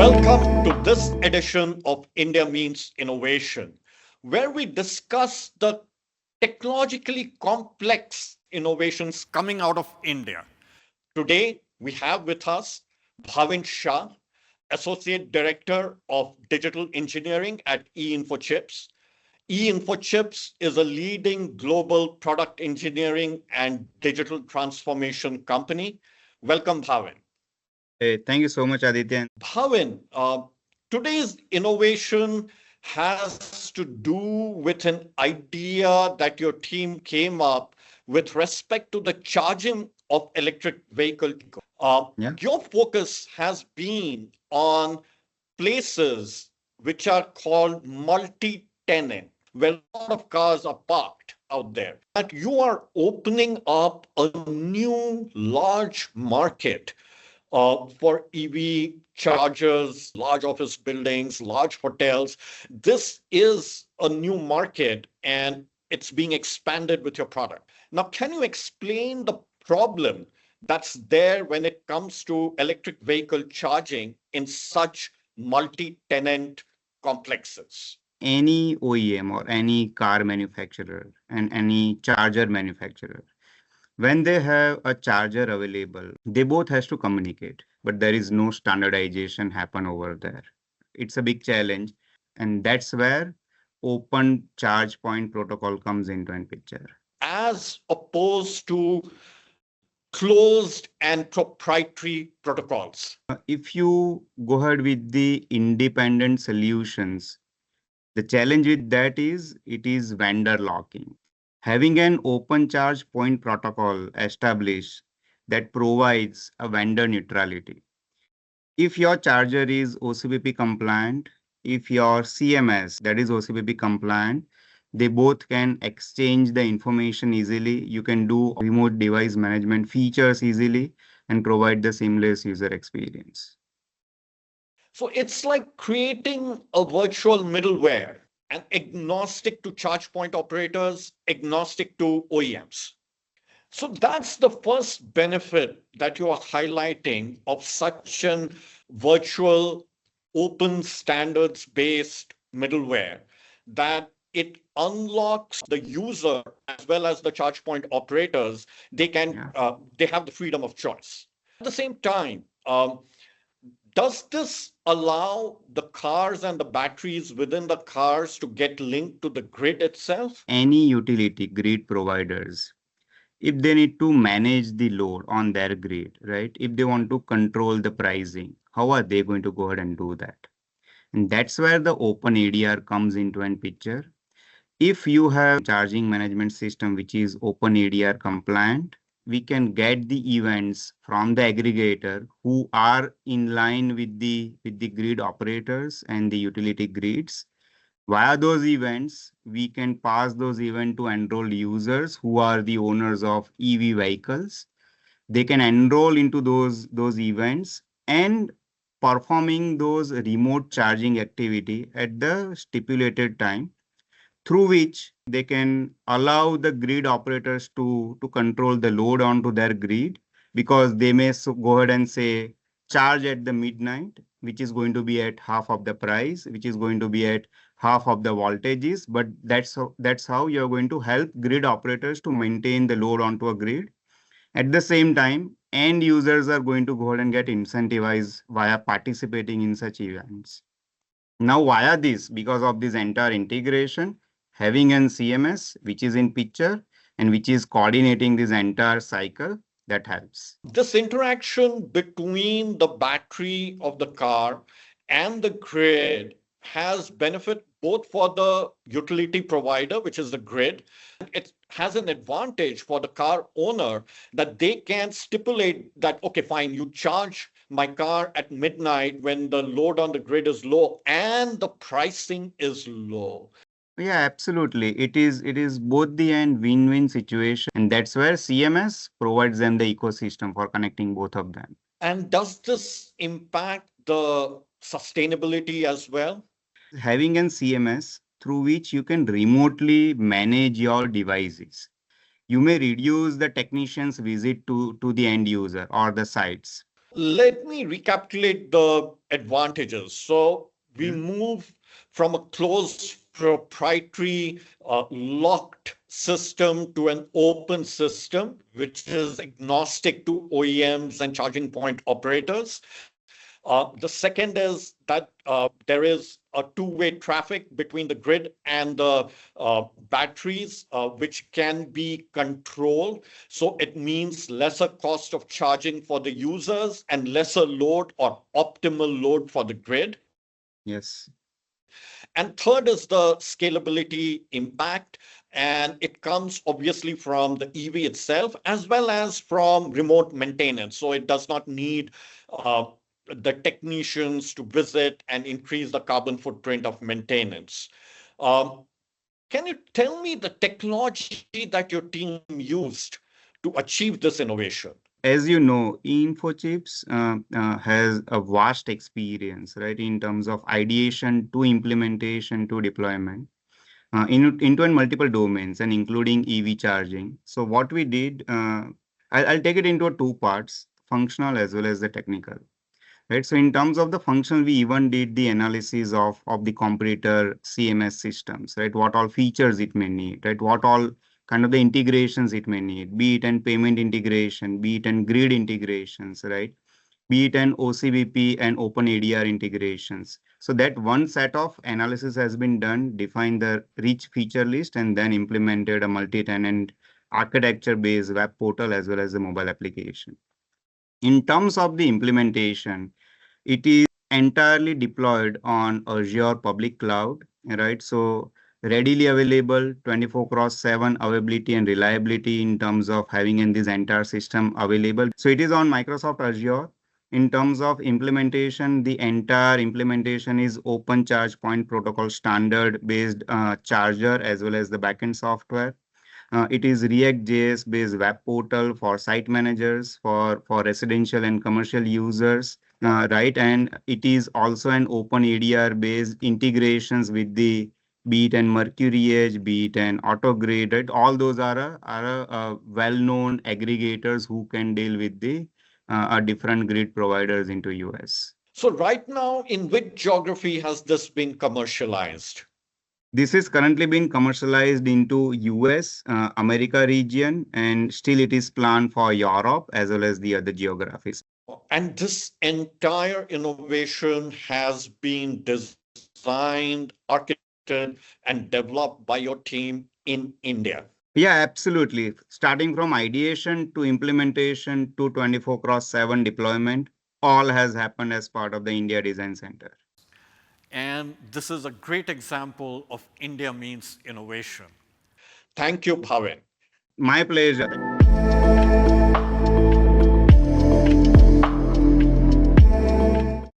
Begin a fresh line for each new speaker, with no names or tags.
Welcome to this edition of India Means Innovation, where we discuss the technologically complex innovations coming out of India. Today, we have with us Bhavin Shah, Associate Director of Digital Engineering at eInfochips. eInfochips is a leading global product engineering and digital transformation company. Welcome, Bhavin.
Hey, thank you so much, Aditya.
Bhavin, today's innovation has to do with an idea that your team came up with respect to the charging of electric vehicle.
Yeah.
Your focus has been on places which are called multi-tenant, where a lot of cars are parked out there. That you are opening up a new large market for EV chargers, large office buildings, large hotels. This is a new market and it's being expanded with your product. Now, can you explain the problem that's there when it comes to electric vehicle charging in such multi-tenant complexes?
Any OEM or any car manufacturer and any charger manufacturer, when they have a charger available, they both has to communicate, but there is no standardization happen over there. It's a big challenge, and that's where open charge point protocol comes into a picture.
As opposed to closed and proprietary protocols.
If you go ahead with the independent solutions, the challenge with that is it is vendor locking. Having an open charge point protocol established that provides a vendor neutrality. If your charger is OCPP compliant, if your CMS that is OCPP compliant, they both can exchange the information easily. You can do remote device management features easily and provide the seamless user experience.
So it's like creating a virtual middleware and agnostic to charge point operators, agnostic to OEMs. So that's the first benefit that you are highlighting of such an virtual, open standards based middleware, that it unlocks the user as well as the charge point operators. They have the freedom of choice. At the same time, does this allow the cars and the batteries within the cars to get linked to the grid itself?
Any utility grid providers, if they need to manage the load on their grid, right? If they want to control the pricing, how are they going to go ahead and do that? And that's where the open ADR comes into an picture. If you have charging management system which is open ADR compliant, we can get the events from the aggregator who are in line with the grid operators and the utility grids. Via those events, we can pass those events to enrolled users who are the owners of EV vehicles. They can enroll into those events and performing those remote charging activity at the stipulated time, through which they can allow the grid operators to control the load onto their grid, because they may go ahead and say charge at the midnight, which is going to be at half of the price, which is going to be at half of the voltages. But that's how you're going to help grid operators to maintain the load onto a grid. At the same time, end users are going to go ahead and get incentivized via participating in such events. Now, via this, because of this entire integration, having an CMS which is in picture and which is coordinating this entire cycle, that helps.
This interaction between the battery of the car and the grid has benefit both for the utility provider, which is the grid. It has an advantage for the car owner that they can stipulate that, okay, fine, you charge my car at midnight when the load on the grid is low and the pricing is low.
Yeah, absolutely. It is both the end win-win situation, and that's where CMS provides them the ecosystem for connecting both of them.
And does this impact the sustainability as well?
Having an CMS through which you can remotely manage your devices, you may reduce the technician's visit to the end user or the sites.
Let me recapitulate the advantages. So we
Yeah.
move from a closed proprietary locked system to an open system, which is agnostic to OEMs and charging point operators. The second is that there is a two-way traffic between the grid and the batteries, which can be controlled. So it means lesser cost of charging for the users and lesser load or optimal load for the grid.
Yes.
And third is the scalability impact. And it comes obviously from the EV itself as well as from remote maintenance. So it does not need the technicians to visit and increase the carbon footprint of maintenance. Um, can you tell me the technology that your team used to achieve this innovation?
As you know, eInfochips has a vast experience, right, in terms of ideation to implementation to deployment into and multiple domains and including EV charging. So what we did, I'll take it into two parts, functional as well as the technical. Right. So in terms of the function, we even did the analysis of the competitor CMS systems, right? What all features it may need, right? What all kind of the integrations it may need, be it an payment integration, be it an grid integrations, right? Be it an OCPP and open ADR integrations. So that one set of analysis has been done, define the rich feature list, and then implemented a multi-tenant architecture-based web portal as well as a mobile application. In terms of the implementation, it is entirely deployed on Azure public cloud, right? So readily available, 24 cross 7 availability and reliability in terms of having in this entire system available. So it is on Microsoft Azure. In terms of implementation, the entire implementation is open charge point protocol standard based charger as well as the backend software. It is React.js based web portal for site managers, for residential and commercial users, right? And it is also an open ADR based integrations with the be it and Mercury Edge, be it and AutoGrid, right? All those are well-known aggregators who can deal with the different grid providers into US.
So, right now, in which geography has this been commercialized?
This is currently being commercialized into US, America region, and still it is planned for Europe as well as the other geographies.
And this entire innovation has been designed, architected, and developed by your team in India.
Yeah, absolutely. Starting from ideation to implementation to 24 cross 7 deployment, all has happened as part of the India Design Center.
And this is a great example of India means innovation. Thank you, Bhavin.
My pleasure.